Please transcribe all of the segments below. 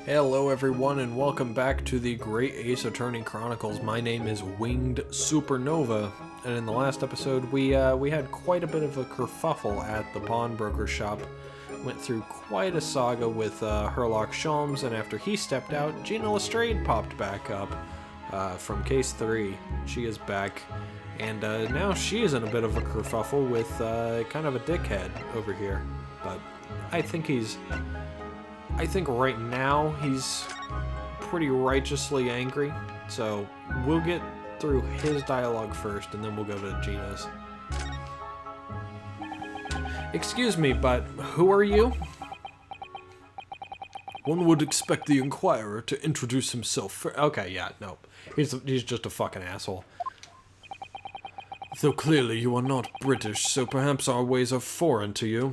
Hello everyone and welcome back to the Great Ace Attorney Chronicles. My name is Winged Supernova, and in the last episode we had quite a bit of a kerfuffle at the pawnbroker shop. Went through quite a saga with Herlock Sholmes, and after he stepped out, Gina Lestrade popped back up from case 3. She is back, and now she is in a bit of a kerfuffle with kind of a dickhead over here. But I think right now he's pretty righteously angry, so we'll get through his dialogue first, and then we'll go to Gina's. Excuse me, but who are you? One would expect the Inquirer to introduce himself. Okay, yeah, no. He's just a fucking asshole. Though clearly you are not British, so perhaps our ways are foreign to you.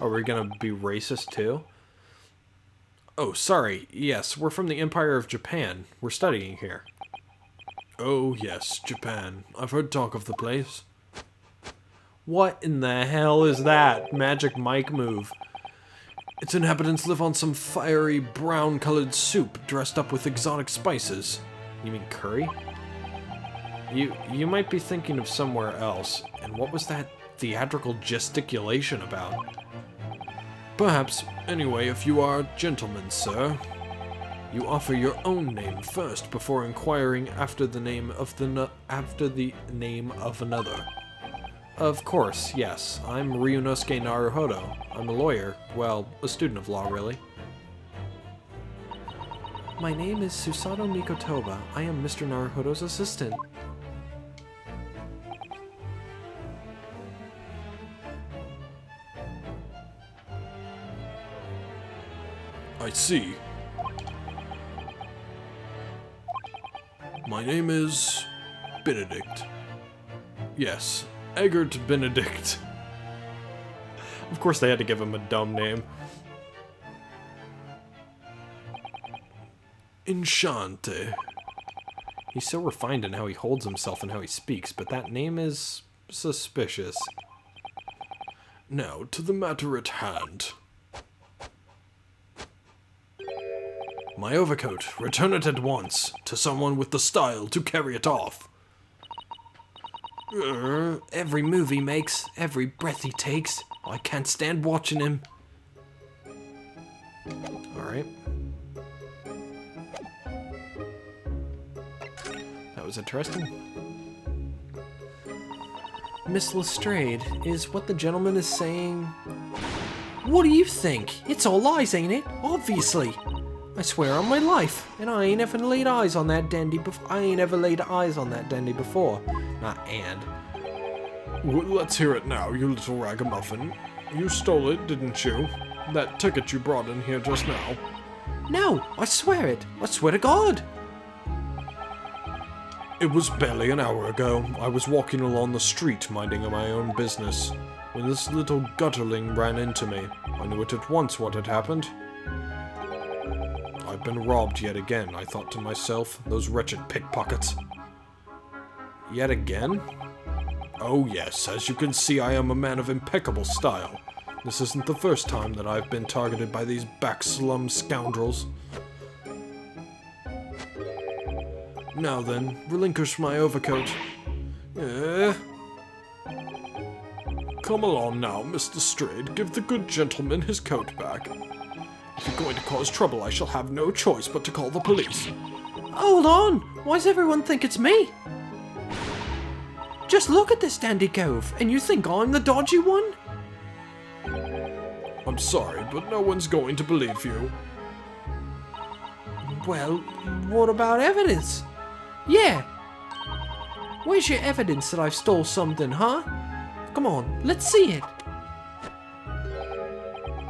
Are we gonna be racist too? Oh, sorry. Yes, we're from the Empire of Japan. We're studying here. Oh, yes, Japan. I've heard talk of the place. What in the hell is that? Magic Mike move. Its inhabitants live on some fiery, brown-colored soup dressed up with exotic spices. You mean curry? You might be thinking of somewhere else. And what was that theatrical gesticulation about? Perhaps. Anyway, if you are a gentleman, sir, you offer your own name first before inquiring after the name of another. Of course, yes. I'm Ryunosuke Naruhodo. I'm a lawyer. Well, a student of law, really. My name is Susato Mikotoba. I am Mr. Naruhodo's assistant. I see. My name is Benedict. Yes, Eggert Benedict. Of course they had to give him a dumb name. Enchante. He's so refined in how he holds himself and how he speaks, but that name is suspicious. Now, to the matter at hand. My overcoat. Return it at once to someone with the style to carry it off. Every move he makes, every breath he takes, I can't stand watching him. Alright. That was interesting. Miss Lestrade, is what the gentleman is saying... What do you think? It's all lies, ain't it? Obviously. I swear on my life, and I ain't ever laid eyes on that dandy before. Not and. Well, let's hear it now, you little ragamuffin. You stole it, didn't you? That ticket you brought in here just now. No, I swear it. I swear to God. It was barely an hour ago. I was walking along the street minding my own business, when this little gutterling ran into me. I knew it at once what had happened. I've been robbed yet again, I thought to myself. Those wretched pickpockets. Yet again? Oh yes, as you can see, I am a man of impeccable style. This isn't the first time that I've been targeted by these back-slum scoundrels. Now then, relinquish my overcoat. Come along now, Mr. Strayed. Give the good gentleman his coat back. If you're going to cause trouble, I shall have no choice but to call the police. Hold on! Why does everyone think it's me? Just look at this dandy cove, and you think I'm the dodgy one? I'm sorry, but no one's going to believe you. Well, what about evidence? Yeah. Where's your evidence that I've stole something, huh? Come on, let's see it.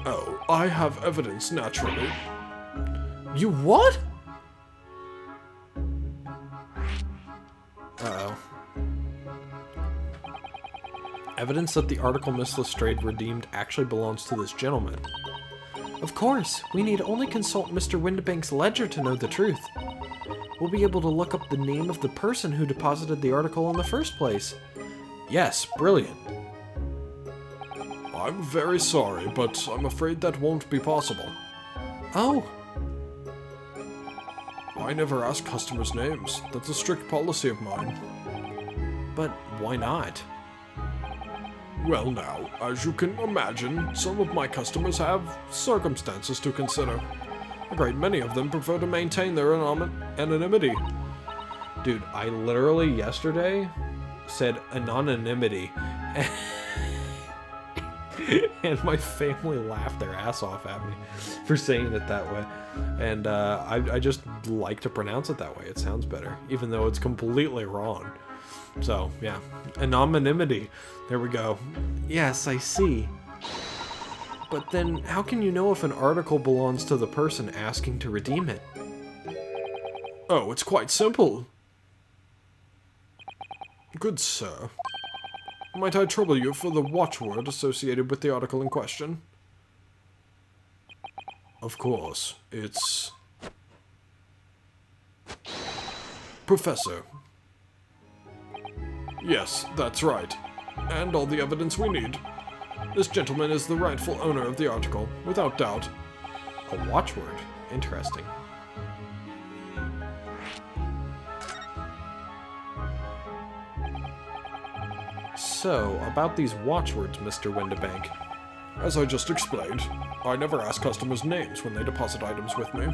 Oh, I have evidence, naturally. You what? Uh-oh. Evidence that the article Miss Lestrade redeemed actually belongs to this gentleman. Of course, we need only consult Mr. Windibank's ledger to know the truth. We'll be able to look up the name of the person who deposited the article in the first place. Yes, brilliant. I'm very sorry, but I'm afraid that won't be possible. Oh, I never ask customers' names. That's a strict policy of mine. But why not? Well now, as you can imagine, some of my customers have circumstances to consider. A great many of them prefer to maintain their anonymity. Dude, I literally yesterday said anonymity. And my family laughed their ass off at me for saying it that way. And I just like to pronounce it that way. It sounds better, even though it's completely wrong. So, yeah. Anonymity. There we go. Yes, I see. But then, how can you know if an article belongs to the person asking to redeem it? Oh, it's quite simple. Good sir. Might I trouble you for the watchword associated with the article in question? Of course, it's... Professor. Yes, that's right. And all the evidence we need. This gentleman is the rightful owner of the article, without doubt. A watchword? Interesting. So, about these watchwords, Mr. Windibank. As I just explained, I never ask customers' names when they deposit items with me.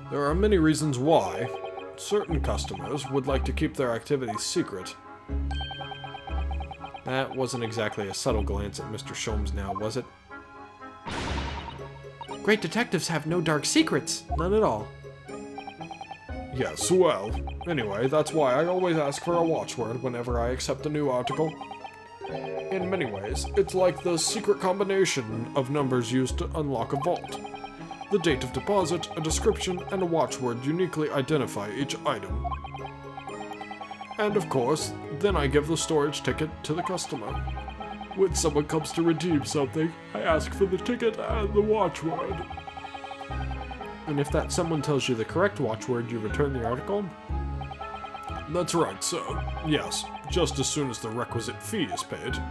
There are many reasons why. Certain customers would like to keep their activities secret. That wasn't exactly a subtle glance at Mr. Sholmes now, was it? Great detectives have no dark secrets. None at all. Yes, well, anyway, that's why I always ask for a watchword whenever I accept a new article. In many ways, it's like the secret combination of numbers used to unlock a vault. The date of deposit, a description, and a watchword uniquely identify each item. And of course, then I give the storage ticket to the customer. When someone comes to redeem something, I ask for the ticket and the watchword. And if that someone tells you the correct watchword, you return the article? That's right, sir. Yes, just as soon as the requisite fee is paid.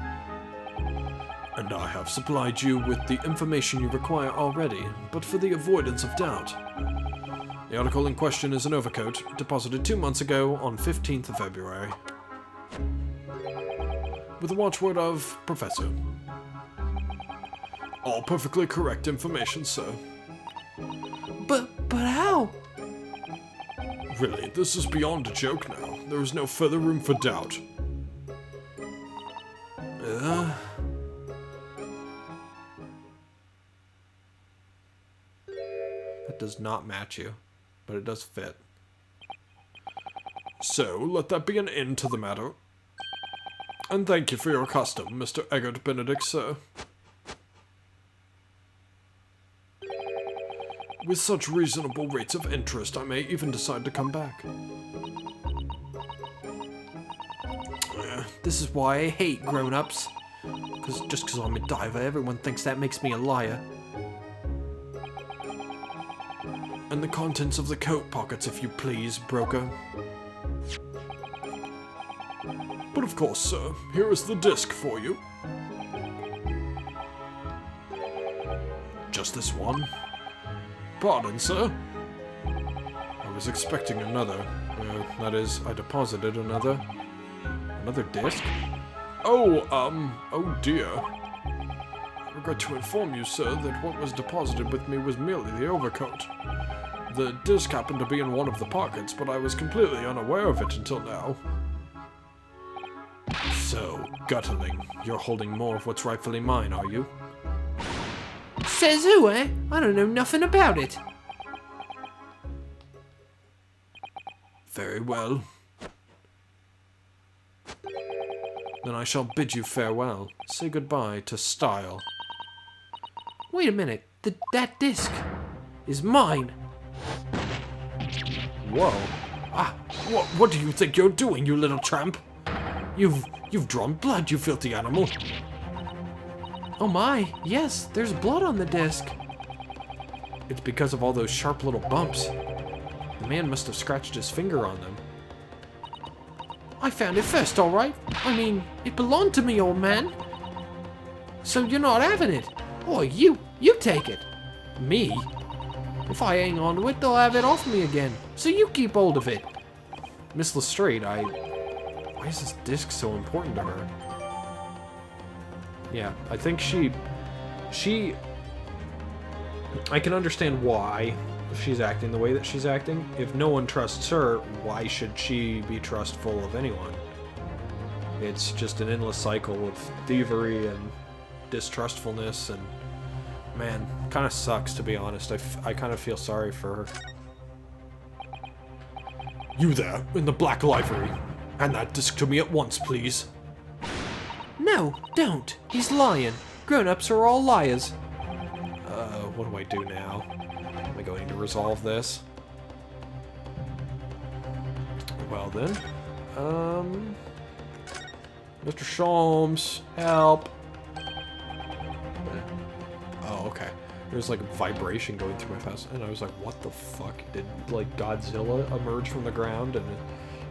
And I have supplied you with the information you require already, but for the avoidance of doubt. The article in question is an overcoat, deposited 2 months ago on 15th of February. With the watchword of Professor. All perfectly correct information, sir. But how? Really, this is beyond a joke now. There is no further room for doubt. That does not match you, but it does fit. So, let that be an end to the matter. And thank you for your custom, Mr. Eggert Benedict, sir. With such reasonable rates of interest, I may even decide to come back. This is why I hate grown-ups. Just because I'm a diver, everyone thinks that makes me a liar. And the contents of the coat pockets, if you please, broker. But of course, sir, here is the disc for you. Just this one? Pardon, sir? I was expecting another. That is, I deposited another disc? Oh dear. I regret to inform you, sir, that what was deposited with me was merely the overcoat. The disc happened to be in one of the pockets, but I was completely unaware of it until now. So, Gutterling, you're holding more of what's rightfully mine, are you? Says who, eh? I don't know nothing about it. Very well. Then I shall bid you farewell. Say goodbye to style. Wait a minute. That disc is mine. Whoa. What do you think you're doing, you little tramp? You've drawn blood, you filthy animal. Oh my, yes, there's blood on the disc. It's because of all those sharp little bumps. The man must have scratched his finger on them. I found it first, all right. I mean, it belonged to me, old man. So you're not having it. Or you take it. Me? If I hang on to it, they'll have it off me again. So you keep hold of it. Miss Lestrade, why is this disc so important to her? Yeah, I think I can understand why she's acting the way that she's acting. If no one trusts her, why should she be trustful of anyone? It's just an endless cycle of thievery and distrustfulness, and man, kind of sucks, to be honest. I kind of feel sorry for her. You there, in the black livery. Hand that disc to me at once, please. No, don't. He's lying. Grown-ups are all liars. What do I do now? Am I going to resolve this? Well then, Mr. Sholmes, help. Oh, okay. There's like a vibration going through my house, and I was like, what the fuck? Did like Godzilla emerge from the ground and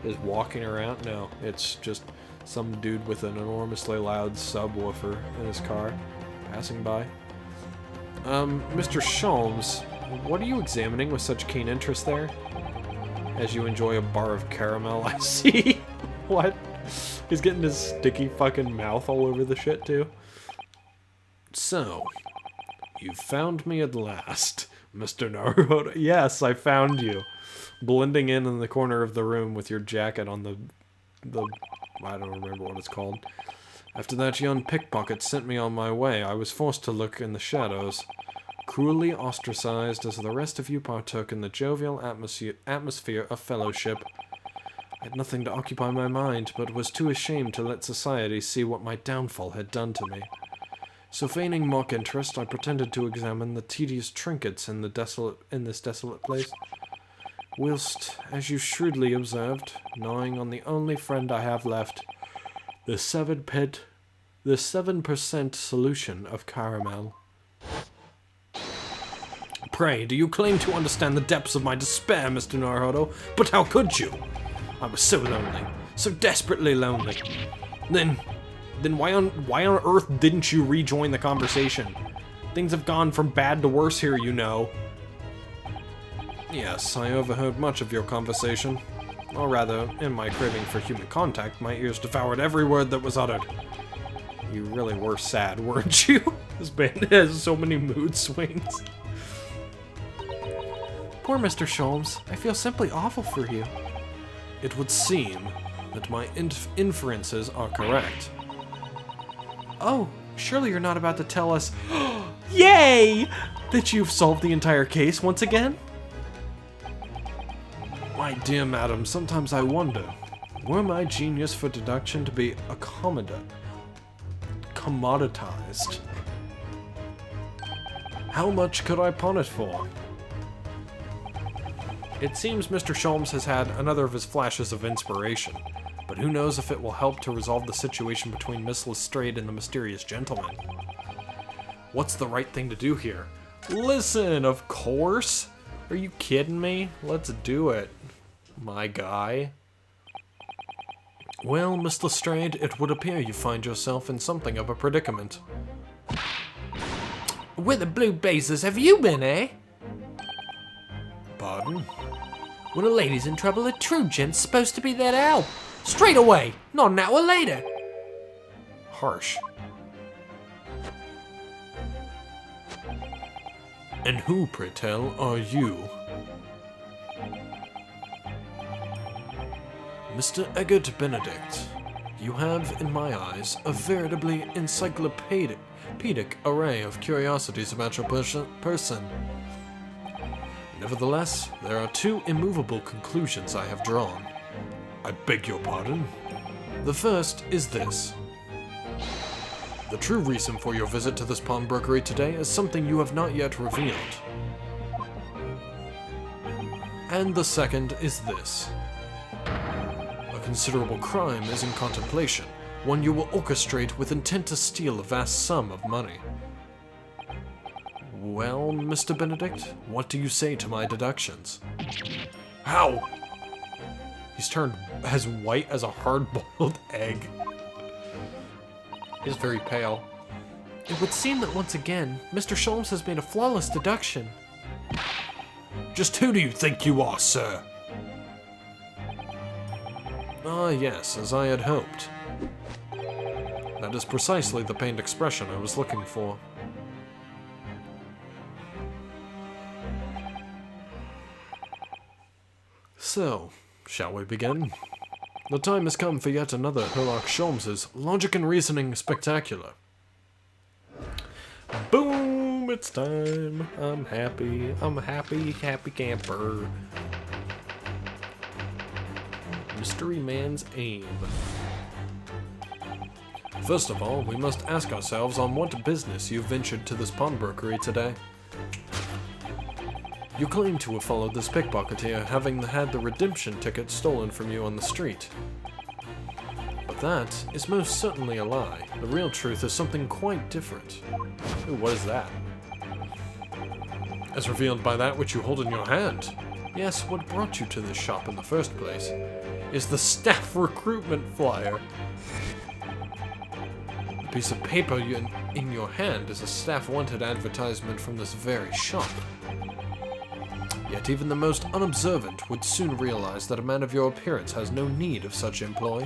is walking around? No, it's just some dude with an enormously loud subwoofer in his car passing by. Mr. Sholmes, what are you examining with such keen interest there? As you enjoy a bar of caramel, I see. What? He's getting his sticky fucking mouth all over the shit, too. So, you found me at last, Mr. Naruto. Yes, I found you. Blending in the corner of the room with your jacket on the I don't remember what it's called. After that young pickpocket sent me on my way, I was forced to look in the shadows. Cruelly ostracized as the rest of you partook in the jovial atmosphere of fellowship. I had nothing to occupy my mind, but was too ashamed to let society see what my downfall had done to me. So feigning mock interest, I pretended to examine the tedious trinkets in this desolate place. Whilst, as you shrewdly observed, gnawing on the only friend I have left, the 7% solution of caramel. Pray, do you claim to understand the depths of my despair, Mr. Naruto? But how could you? I was so lonely, so desperately lonely. Then why on earth didn't you rejoin the conversation? Things have gone from bad to worse here, you know. Yes, I overheard much of your conversation. Or rather, in my craving for human contact, my ears devoured every word that was uttered. You really were sad, weren't you? This band has so many mood swings. Poor Mr. Sholmes. I feel simply awful for you. It would seem that my inferences are correct. Oh, surely you're not about to tell us, yay, that you've solved the entire case once again? My dear madam, sometimes I wonder, were my genius for deduction to be commoditized, how much could I pawn it for? It seems Mr. Sholmes has had another of his flashes of inspiration, but who knows if it will help to resolve the situation between Miss Lestrade and the mysterious gentleman. What's the right thing to do here? Listen, of course! Are you kidding me? Let's do it, my guy. Well, Miss Lestrade, it would appear you find yourself in something of a predicament. Where the blue blazes have you been, eh? Pardon? When a lady's in trouble, a true gent's supposed to be there to help. Straight away, not an hour later. Harsh. And who, pray tell, are you? Mr. Eggert Benedict, you have, in my eyes, a veritably encyclopedic array of curiosities about your person. Nevertheless, there are two immovable conclusions I have drawn. I beg your pardon. The first is this. The true reason for your visit to this pawnbrokery today is something you have not yet revealed. And the second is this. A considerable crime is in contemplation, one you will orchestrate with intent to steal a vast sum of money. Well, Mr. Benedict, what do you say to my deductions? How? He's turned as white as a hard-boiled egg. He's very pale. It would seem that once again, Mr. Sholmes has made a flawless deduction. Just who do you think you are, sir? Ah, yes, as I had hoped. That is precisely the pained expression I was looking for. So, shall we begin? The time has come for yet another Sherlock Holmes's Logic and Reasoning Spectacular. Boom! It's time. I'm happy. I'm a happy, happy camper. Mystery Man's Aim. First of all, we must ask ourselves on what business you ventured to this pawnbrokery today. You claim to have followed this pickpocketeer, having had the redemption ticket stolen from you on the street. But that is most certainly a lie. The real truth is something quite different. Ooh, what is that? As revealed by that which you hold in your hand. Yes, what brought you to this shop in the first place is the staff recruitment flyer. The piece of paper in your hand is a staff wanted advertisement from this very shop. Yet even the most unobservant would soon realize that a man of your appearance has no need of such employ.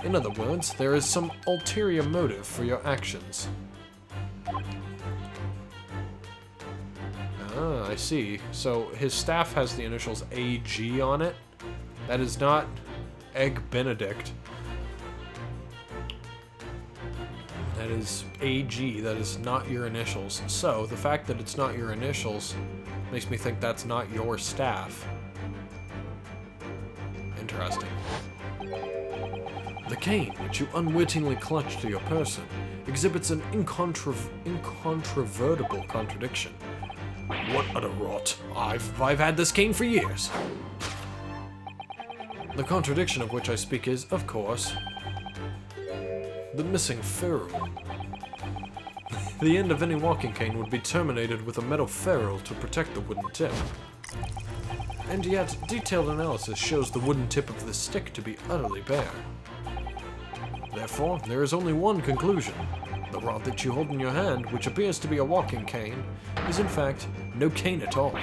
In other words, there is some ulterior motive for your actions. Ah, I see. So his staff has the initials AG on it? That is not Egg Benedict. That is AG, that is not your initials. So, the fact that it's not your initials makes me think that's not your staff. Interesting. The cane, which you unwittingly clutch to your person, exhibits an incontrovertible contradiction. What utter rot. I've had this cane for years. The contradiction of which I speak is, of course, the missing ferrule. The end of any walking cane would be terminated with a metal ferrule to protect the wooden tip. And yet, detailed analysis shows the wooden tip of the stick to be utterly bare. Therefore, there is only one conclusion. The rod that you hold in your hand, which appears to be a walking cane, is in fact no cane at all.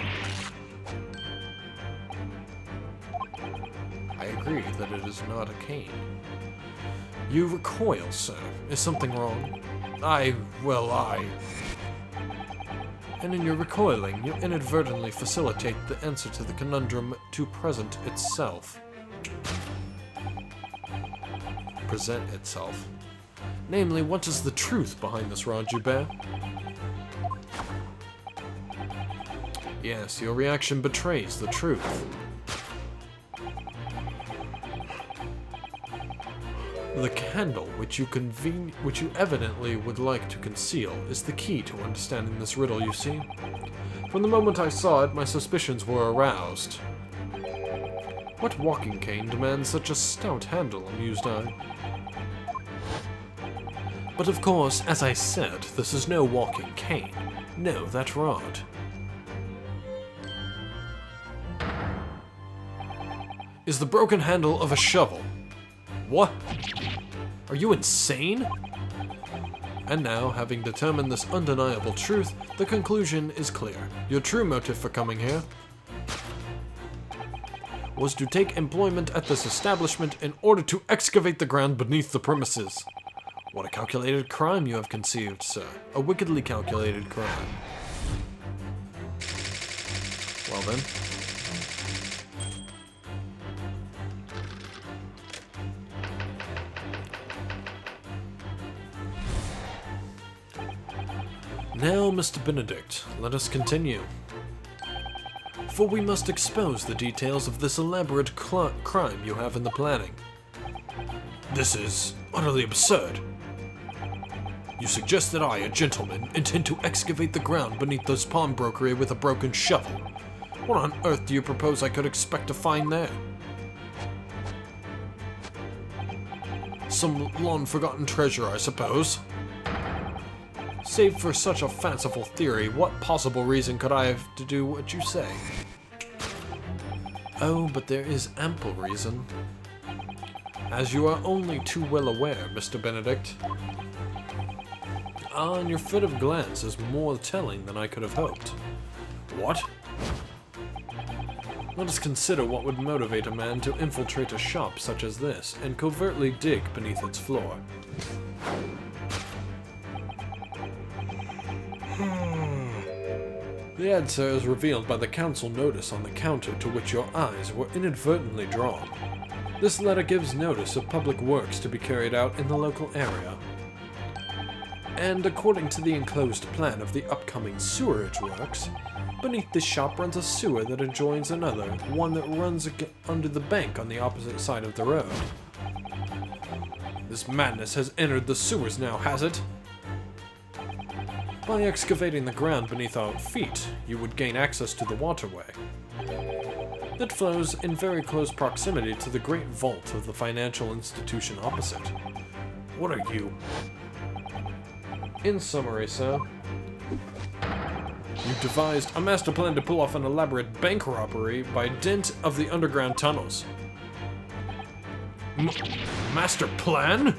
I agree that it is not a cane. You recoil, sir. Is something wrong? And in your recoiling, you inadvertently facilitate the answer to the conundrum to present itself. Present itself. Namely, what is the truth behind this rod you bear? Yes, your reaction betrays the truth. The candle, which you evidently would like to conceal, is the key to understanding this riddle, you see. From the moment I saw it, my suspicions were aroused. What walking cane demands such a stout handle, mused I. But of course, as I said, this is no walking cane. No, that rod. Is the broken handle of a shovel. What? Are you insane? And now, having determined this undeniable truth, the conclusion is clear. Your true motive for coming here was to take employment at this establishment in order to excavate the ground beneath the premises. What a calculated crime you have conceived, sir. A wickedly calculated crime. Well then. Now, Mr. Benedict, let us continue. For we must expose the details of this elaborate crime you have in the planning. This is utterly absurd. You suggest that I, a gentleman, intend to excavate the ground beneath this pawnbrokery with a broken shovel. What on earth do you propose I could expect to find there? Some long-forgotten treasure, I suppose. Save for such a fanciful theory, what possible reason could I have to do what you say? Oh, but there is ample reason. As you are only too well aware, Mr. Benedict. Ah, and your furtive glance is more telling than I could have hoped. What? Let us consider what would motivate a man to infiltrate a shop such as this and covertly dig beneath its floor. The answer is revealed by the council notice on the counter to which your eyes were inadvertently drawn. This letter gives notice of public works to be carried out in the local area. And according to the enclosed plan of the upcoming sewerage works, beneath this shop runs a sewer that adjoins another, one that runs under the bank on the opposite side of the road. This madness has entered the sewers now, has it? By excavating the ground beneath our feet, you would gain access to the waterway. That flows in very close proximity to the great vault of the financial institution opposite. What are you? In summary, sir, you devised a master plan to pull off an elaborate bank robbery by dint of the underground tunnels. Master plan?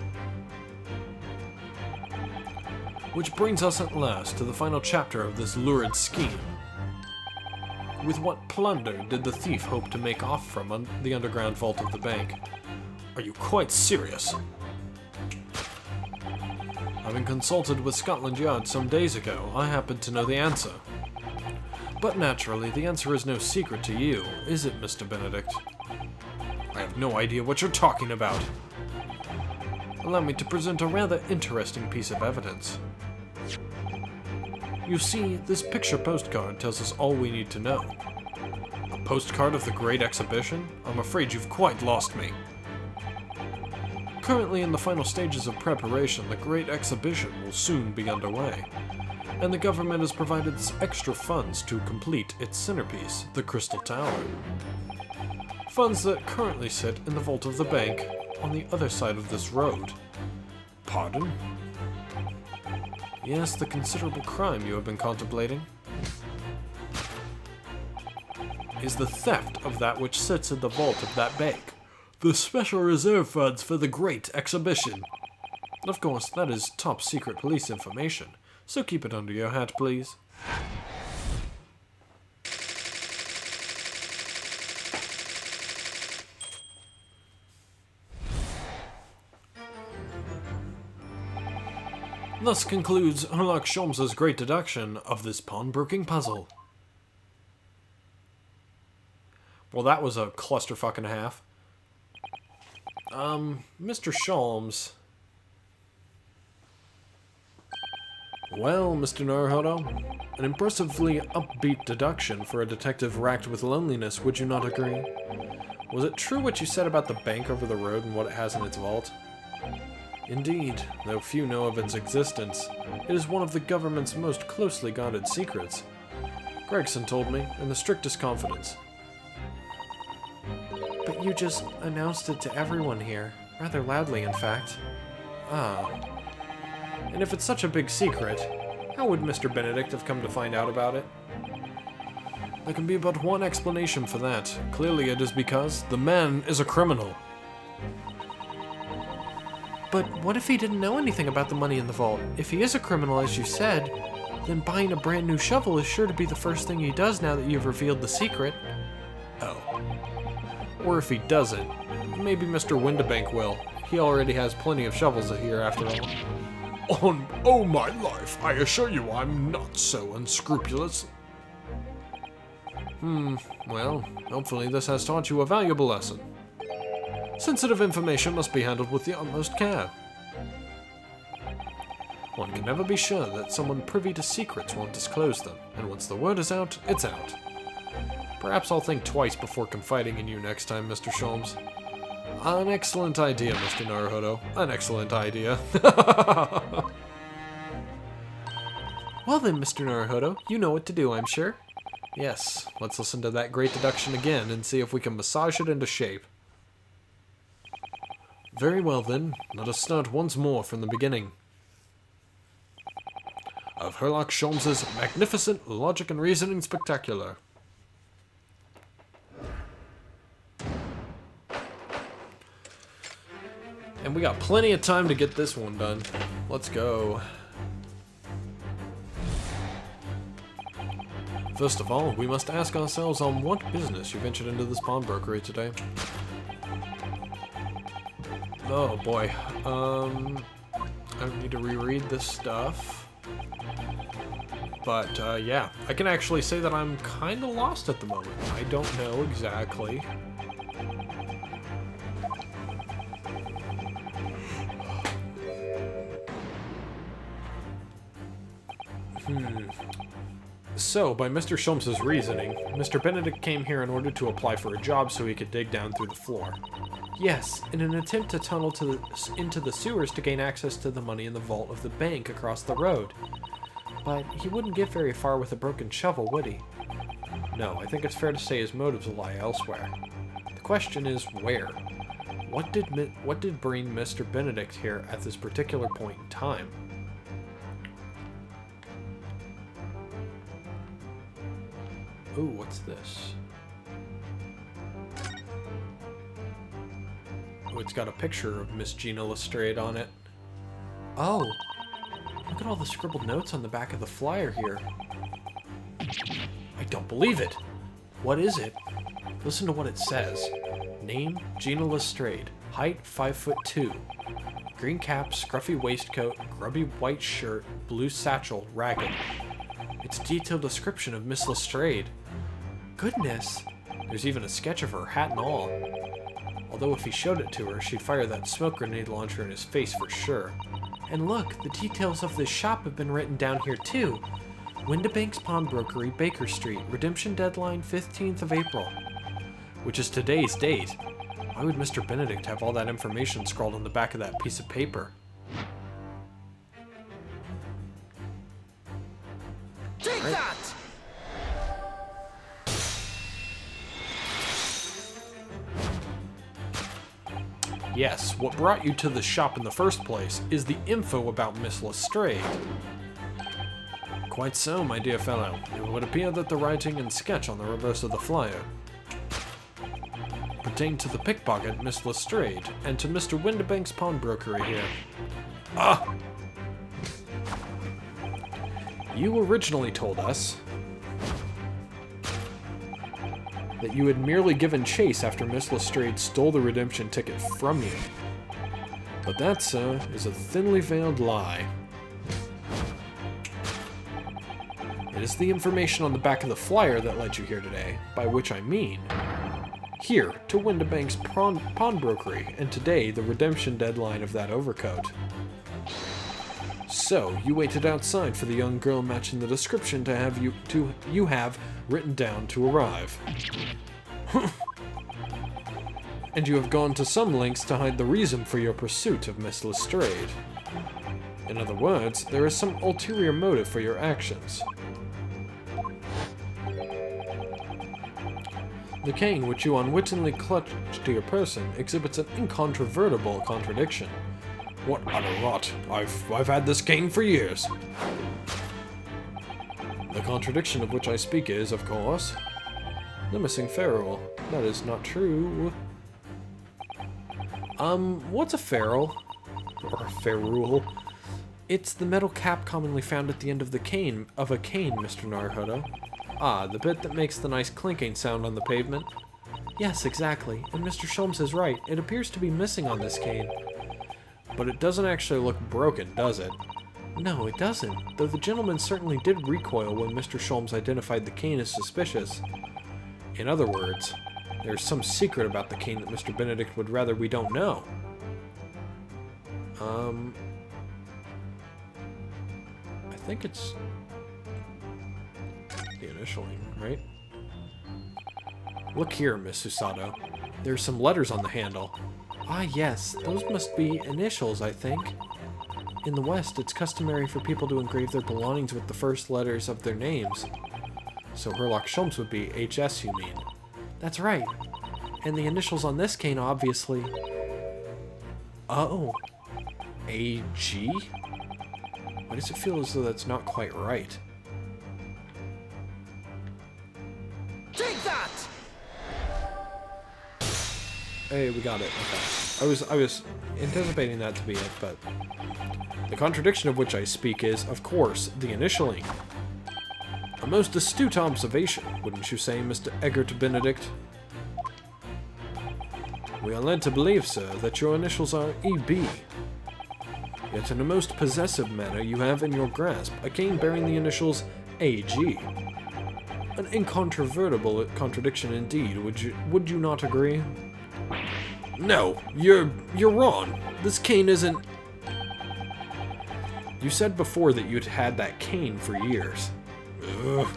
Which brings us at last to the final chapter of this lurid scheme. With what plunder did the thief hope to make off from the underground vault of the bank? Are you quite serious? Having consulted with Scotland Yard some days ago, I happen to know the answer. But naturally, the answer is no secret to you, is it, Mr. Benedict? I have no idea what you're talking about. Allow me to present a rather interesting piece of evidence. You see, this picture postcard tells us all we need to know. A postcard of the Great Exhibition? I'm afraid you've quite lost me. Currently in the final stages of preparation, the Great Exhibition will soon be underway, and the government has provided extra funds to complete its centerpiece, the Crystal Tower. Funds that currently sit in the vault of the bank on the other side of this road. Pardon? Yes, the considerable crime you have been contemplating is the theft of that which sits in the vault of that bank. The special reserve funds for the Great Exhibition. Of course, that is top secret police information, so keep it under your hat, please. Thus concludes Sherlock Holmes's great deduction of this pawnbroking puzzle. Well, that was a clusterfuck and a half. Mr. Sholmes. Well, Mr. Naruhodo, an impressively upbeat deduction for a detective racked with loneliness, would you not agree? Was it true what you said about the bank over the road and what it has in its vault? Indeed, though few know of its existence, it is one of the government's most closely guarded secrets. Gregson told me, in the strictest confidence. But you just announced it to everyone here, rather loudly in fact. Ah. And if it's such a big secret, how would Mr. Benedict have come to find out about it? There can be but one explanation for that. Clearly it is because the man is a criminal. But what if he didn't know anything about the money in the vault? If he is a criminal, as you said, then buying a brand new shovel is sure to be the first thing he does now that you've revealed the secret. Oh. Or if he doesn't, maybe Mr. Windibank will. He already has plenty of shovels here after all. On oh my life, I assure you I'm not so unscrupulous. Well, hopefully this has taught you a valuable lesson. Sensitive information must be handled with the utmost care. One can never be sure that someone privy to secrets won't disclose them, and once the word is out, it's out. Perhaps I'll think twice before confiding in you next time, Mr. Sholmes. An excellent idea, Mr. Naruhodo. An excellent idea. Well then, Mr. Naruhodo, you know what to do, I'm sure. Yes, let's listen to that great deduction again and see if we can massage it into shape. Very well then, let us start once more from the beginning. Of Sherlock Holmes's magnificent logic and reasoning spectacular. And we got plenty of time to get this one done. Let's go. First of all, we must ask ourselves on what business you ventured into this pawnbrokery today. Oh boy. I need to reread this stuff. But, yeah. I can actually say that I'm kind of lost at the moment. I don't know exactly. So, by Mr. Sholmes's reasoning, Mr. Benedict came here in order to apply for a job so he could dig down through the floor. Yes, in an attempt to tunnel into the sewers to gain access to the money in the vault of the bank across the road. But he wouldn't get very far with a broken shovel, would he? No, I think it's fair to say his motives lie elsewhere. The question is, where? What did bring Mr. Benedict here at this particular point in time? Ooh, what's this? Oh, it's got a picture of Miss Gina Lestrade on it. Oh, look at all the scribbled notes on the back of the flyer here. I don't believe it. What is it? Listen to what it says. Name, Gina Lestrade. Height, 5'2". Green cap, scruffy waistcoat, grubby white shirt, blue satchel, ragged. It's a detailed description of Miss Lestrade. Goodness. There's even a sketch of her, hat and all. Although if he showed it to her, she'd fire that smoke grenade launcher in his face for sure. And look, the details of this shop have been written down here too. Windibank's Pawnbrokery, Baker Street. Redemption deadline 15th of April. Which is today's date. Why would Mr. Benedict have all that information scrawled on the back of that piece of paper? Take that! Yes, what brought you to the shop in the first place is the info about Miss Lestrade. Quite so, my dear fellow. It would appear that the writing and sketch on the reverse of the flyer pertain to the pickpocket, Miss Lestrade, and to Mr. Windibank's pawnbrokery here. Ah! You originally told us that you had merely given chase after Miss Lestrade stole the redemption ticket from you. But that, sir, is a thinly veiled lie. It is the information on the back of the flyer that led you here today, by which I mean here to Windibank's pawnbrokery, and today the redemption deadline of that overcoat. So, you waited outside for the young girl matching the description you have written down to arrive. And you have gone to some lengths to hide the reason for your pursuit of Miss Lestrade. In other words, there is some ulterior motive for your actions. The cane which you unwittingly clutched to your person exhibits an incontrovertible contradiction. What utter rot. I've had this cane for years. The contradiction of which I speak is, of course, the missing ferrule. That is not true. What's a ferrule? Or a ferrule? It's the metal cap commonly found at the end of a cane, Mr. Naruhodo. Ah, the bit that makes the nice clinking sound on the pavement? Yes, exactly. And Mr. Sholmes is right. It appears to be missing on this cane. But it doesn't actually look broken, does it? No, it doesn't, though the gentleman certainly did recoil when Mr. Sholmes identified the cane as suspicious. In other words, there's some secret about the cane that Mr. Benedict would rather we don't know. I think it's the initialing, right? Look here, Miss Susato. There's some letters on the handle. Ah, yes, those must be initials, I think. In the West, it's customary for people to engrave their belongings with the first letters of their names. So Herlock Sholmes would be HS, you mean? That's right. And the initials on this cane, obviously... Oh. AG? Why does it feel as though that's not quite right? Take that! Hey, we got it. Okay. I was anticipating that to be it, but... The contradiction of which I speak is, of course, the initialing. A most astute observation, wouldn't you say, Mr. Eggert Benedict? We are led to believe, sir, that your initials are EB. Yet in a most possessive manner you have in your grasp a cane bearing the initials AG. An incontrovertible contradiction indeed, would you not agree? No, you're wrong. This cane isn't... You said before that you'd had that cane for years. Ugh.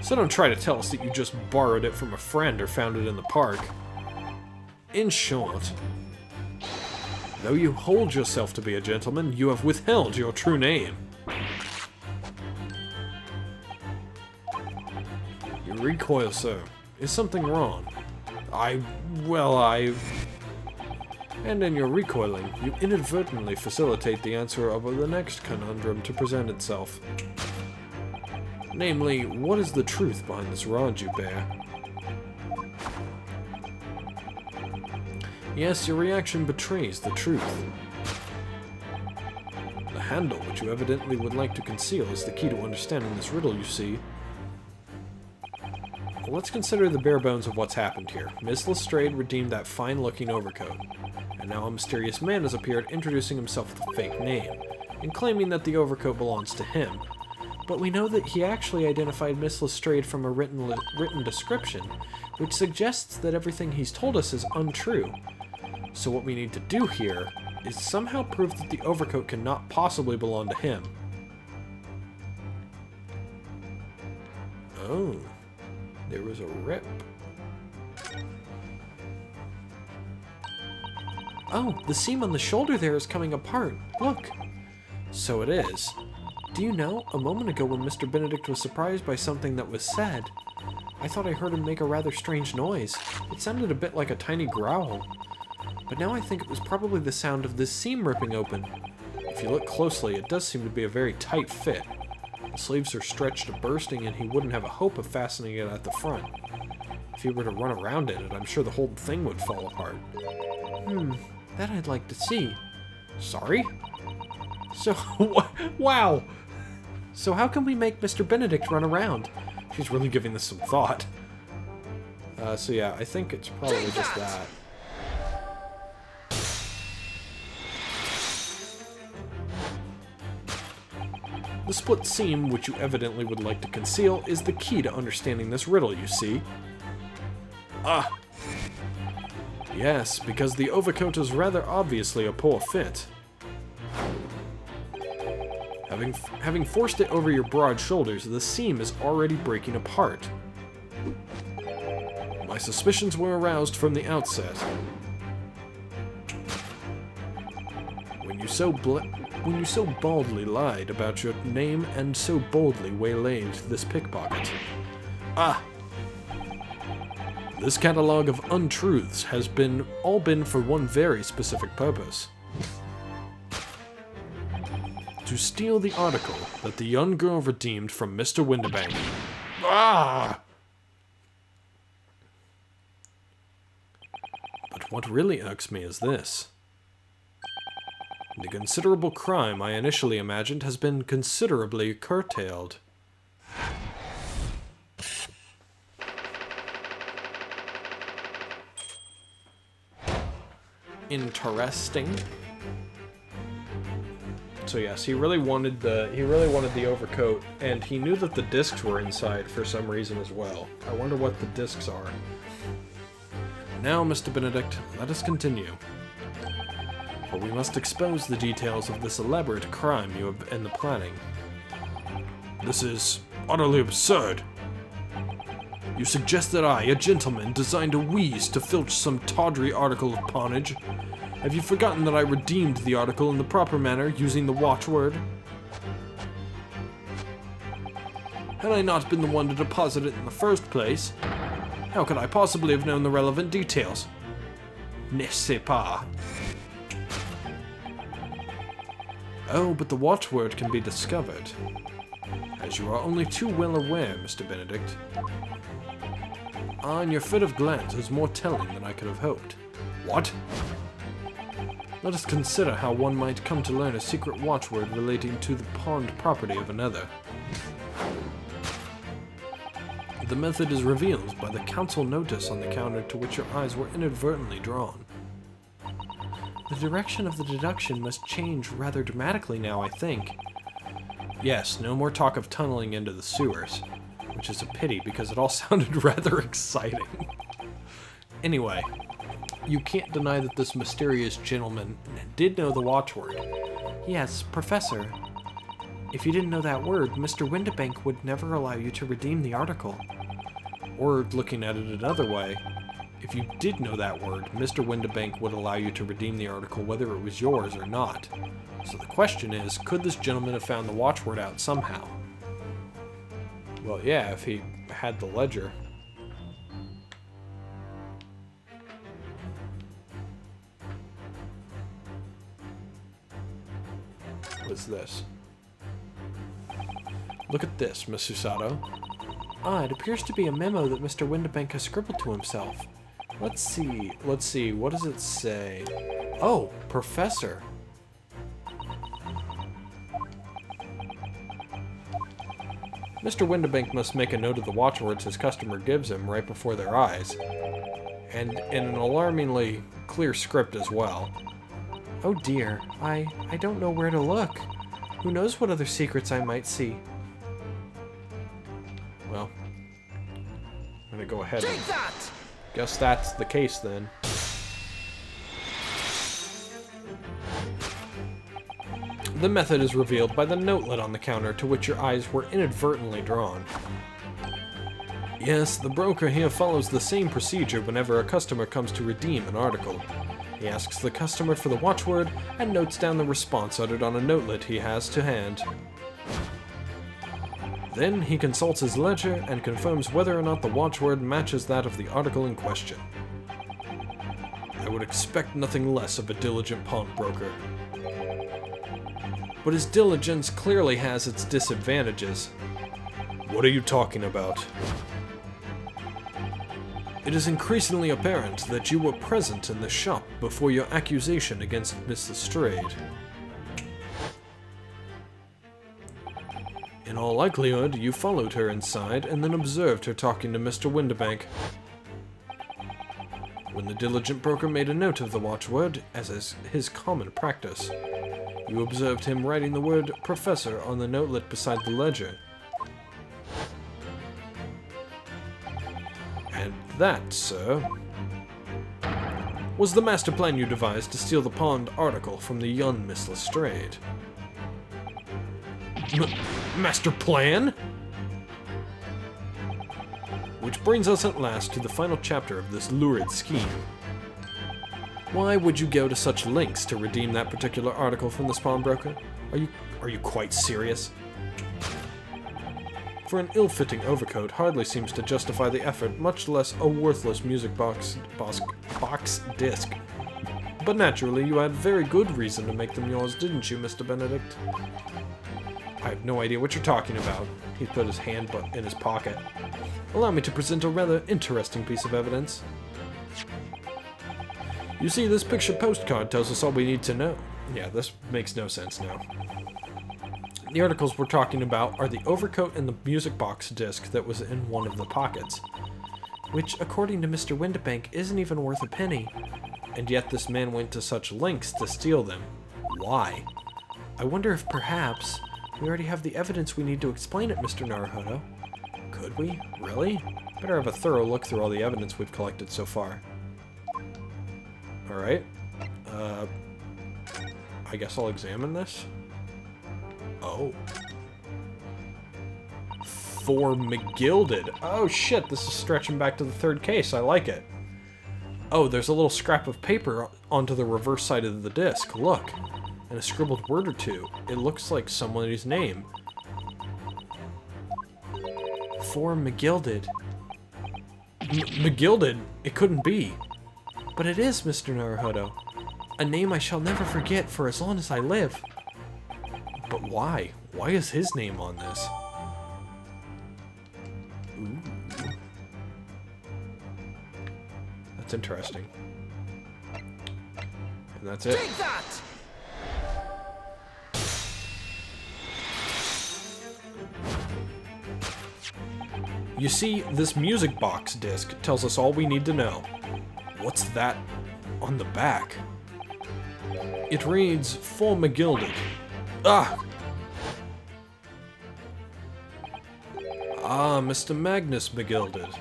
So don't try to tell us that you just borrowed it from a friend or found it in the park. In short, though you hold yourself to be a gentleman, you have withheld your true name. You recoil, sir. Is something wrong? And in your recoiling, you inadvertently facilitate the answer of the next conundrum to present itself. Namely, what is the truth behind this rod you bear? Yes, your reaction betrays the truth. The handle, which you evidently would like to conceal, is the key to understanding this riddle, you see. Well, let's consider the bare bones of what's happened here. Miss Lestrade redeemed that fine-looking overcoat, and now a mysterious man has appeared introducing himself with a fake name, and claiming that the overcoat belongs to him. But we know that he actually identified Miss Lestrade from a written description, which suggests that everything he's told us is untrue. So what we need to do here is somehow prove that the overcoat cannot possibly belong to him. Oh, there was a rip. Oh, the seam on the shoulder there is coming apart. Look. So it is. Do you know, a moment ago when Mr. Benedict was surprised by something that was said, I thought I heard him make a rather strange noise. It sounded a bit like a tiny growl. But now I think it was probably the sound of this seam ripping open. If you look closely, it does seem to be a very tight fit. The sleeves are stretched to bursting, and he wouldn't have a hope of fastening it at the front. If he were to run around in it, I'm sure the whole thing would fall apart. That I'd like to see. Sorry? So, wow! So how can we make Mr. Benedict run around? She's really giving this some thought. So yeah, I think it's probably just that. The split seam, which you evidently would like to conceal, is the key to understanding this riddle, you see. Ah! Yes, because the overcoat is rather obviously a poor fit. Having forced it over your broad shoulders, the seam is already breaking apart. My suspicions were aroused from the outset. When you so baldly lied about your name and so boldly waylaid this pickpocket. Ah! This catalogue of untruths has all been for one very specific purpose. To steal the article that the young girl redeemed from Mr. Windibank. Ah! But what really irks me is this. The considerable crime I initially imagined has been considerably curtailed. Interesting. So yes, he really wanted the overcoat, and he knew that the discs were inside for some reason as well. I wonder what the discs are. Now, Mr. Benedict, let us continue. For we must expose the details of this elaborate crime you have in the planning. This is utterly absurd. You suggest that I, a gentleman, designed a wheeze to filch some tawdry article of pawnage. Have you forgotten that I redeemed the article in the proper manner, using the watchword? Had I not been the one to deposit it in the first place, how could I possibly have known the relevant details? Ne sais pas. Oh, but the watchword can be discovered. As you are only too well aware, Mr. Benedict. Ah, and your furtive glance is more telling than I could have hoped. What? Let us consider how one might come to learn a secret watchword relating to the pawned property of another. The method is revealed by the council notice on the counter to which your eyes were inadvertently drawn. The direction of the deduction must change rather dramatically now, I think. Yes, no more talk of tunneling into the sewers, which is a pity because it all sounded rather exciting. Anyway, you can't deny that this mysterious gentleman did know the watchword. Yes, Professor. If you didn't know that word, Mr. Windibank would never allow you to redeem the article. Or, looking at it another way, if you did know that word, Mr. Windibank would allow you to redeem the article whether it was yours or not. So the question is, could this gentleman have found the watchword out somehow? Well, yeah, if he had the ledger. What's this? Look at this, Miss Susato. Ah, it appears to be a memo that Mr. Windibank has scribbled to himself. Let's see, what does it say? Oh, Professor. Mr. Windibank must make a note of the watchwords his customer gives him right before their eyes, and in an alarmingly clear script as well. Oh dear, I don't know where to look. Who knows what other secrets I might see? Well, I'm gonna go ahead and guess that's the case then. The method is revealed by the notelet on the counter to which your eyes were inadvertently drawn. Yes, the broker here follows the same procedure whenever a customer comes to redeem an article. He asks the customer for the watchword and notes down the response uttered on a notelet he has to hand. Then he consults his ledger and confirms whether or not the watchword matches that of the article in question. I would expect nothing less of a diligent pawnbroker. But his diligence clearly has its disadvantages. What are you talking about? It is increasingly apparent that you were present in the shop before your accusation against Miss Lestrade. In all likelihood, you followed her inside and then observed her talking to Mr. Windibank. When the diligent broker made a note of the watchword, as is his common practice, you observed him writing the word Professor on the notelet beside the ledger. And that, sir, was the master plan you devised to steal the pawned article from the young Miss Lestrade. Master plan? Which brings us at last to the final chapter of this lurid scheme. Why would you go to such lengths to redeem that particular article from this pawnbroker? Are you quite serious? For an ill-fitting overcoat hardly seems to justify the effort, much less a worthless music box disc. But naturally, you had very good reason to make them yours, didn't you, Mr. Benedict? I have no idea what you're talking about. He put his hand in his pocket. Allow me to present a rather interesting piece of evidence. You see, this picture postcard tells us all we need to know. Yeah, this makes no sense now. The articles we're talking about are the overcoat and the music box disc that was in one of the pockets. Which, according to Mr. Windibank, isn't even worth a penny. And yet this man went to such lengths to steal them. Why? I wonder if perhaps we already have the evidence we need to explain it, Mr. Naruhodo. Could we? Really? Better have a thorough look through all the evidence we've collected so far. Alright. I guess I'll examine this. Oh. For McGilded. Oh shit, this is stretching back to the third case. I like it. Oh, there's a little scrap of paper onto the reverse side of the disc. Look. And a scribbled word or two. It looks like somebody's name. For McGilded. McGilded? It couldn't be. But it is, Mr. Naruhodo. A name I shall never forget for as long as I live. But why? Why is his name on this? Ooh. That's interesting. And that's it. Take that! You see, this music box disc tells us all we need to know. What's that on the back? It reads, "For McGilded." Ah! Ah, Mr. Magnus McGilded,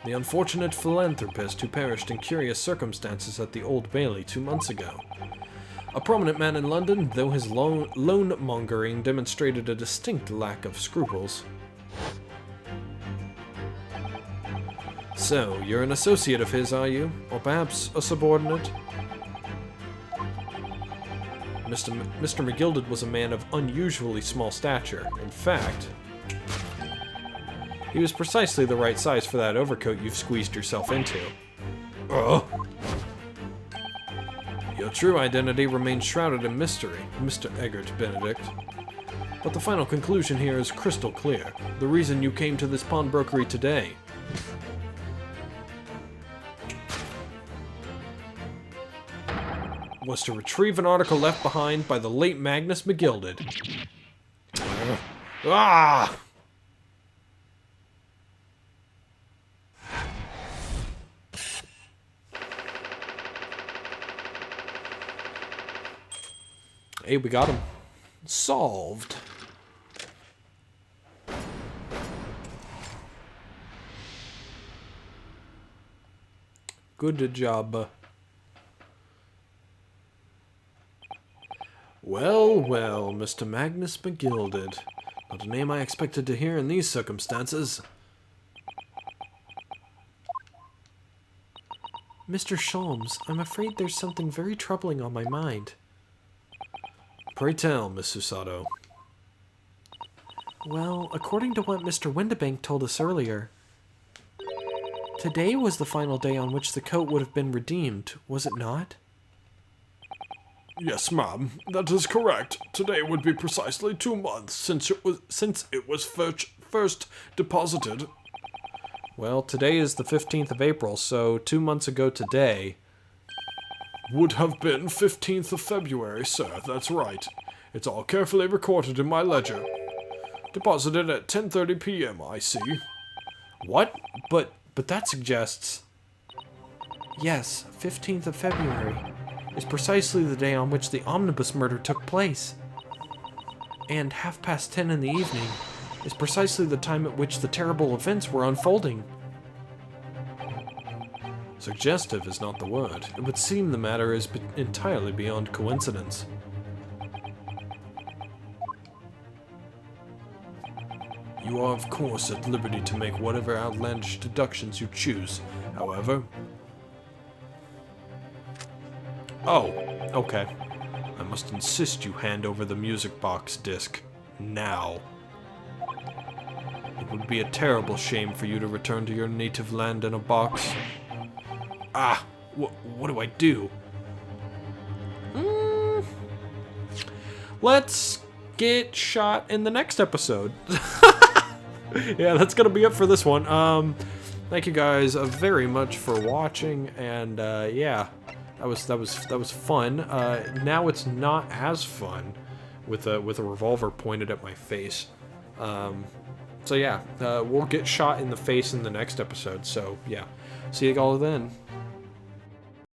the unfortunate philanthropist who perished in curious circumstances at the Old Bailey 2 months ago. A prominent man in London, though his loan-mongering demonstrated a distinct lack of scruples. So, you're an associate of his, are you? Or perhaps a subordinate? Mr. McGilded was a man of unusually small stature. In fact, he was precisely the right size for that overcoat you've squeezed yourself into. Your true identity remains shrouded in mystery, Mr. Eggert Benedict. But the final conclusion here is crystal clear. The reason you came to this pawnbrokery today was to retrieve an article left behind by the late Magnus McGilded. Ah! Hey, we got him. Solved. Good job. Well, well, Mr. Magnus McGilded. Not a name I expected to hear in these circumstances. Mr. Sholmes, I'm afraid there's something very troubling on my mind. Pray tell, Miss Susato. Well, according to what Mr. Windibank told us earlier, today was the final day on which the coat would have been redeemed, was it not? Yes, ma'am, that is correct. Today would be precisely 2 months since it was first deposited. Well, today is the 15th of April, so 2 months ago today would have been 15th of February, sir, that's right. It's all carefully recorded in my ledger. Deposited at 10:30 p.m., I see. What? But that suggests... Yes, 15th of February is precisely the day on which the omnibus murder took place. And 10:30 in the evening is precisely the time at which the terrible events were unfolding. Suggestive is not the word. It would seem the matter is entirely beyond coincidence. You are, of course, at liberty to make whatever outlandish deductions you choose. However... Oh, okay. I must insist you hand over the music box disc. Now. It would be a terrible shame for you to return to your native land in a box. Ah, what do I do? Let's get shot in the next episode. Yeah, that's gonna be it for this one. Thank you guys very much for watching, and yeah, that was fun. Now it's not as fun with a revolver pointed at my face. So yeah, we'll get shot in the face in the next episode. So yeah, see you all then.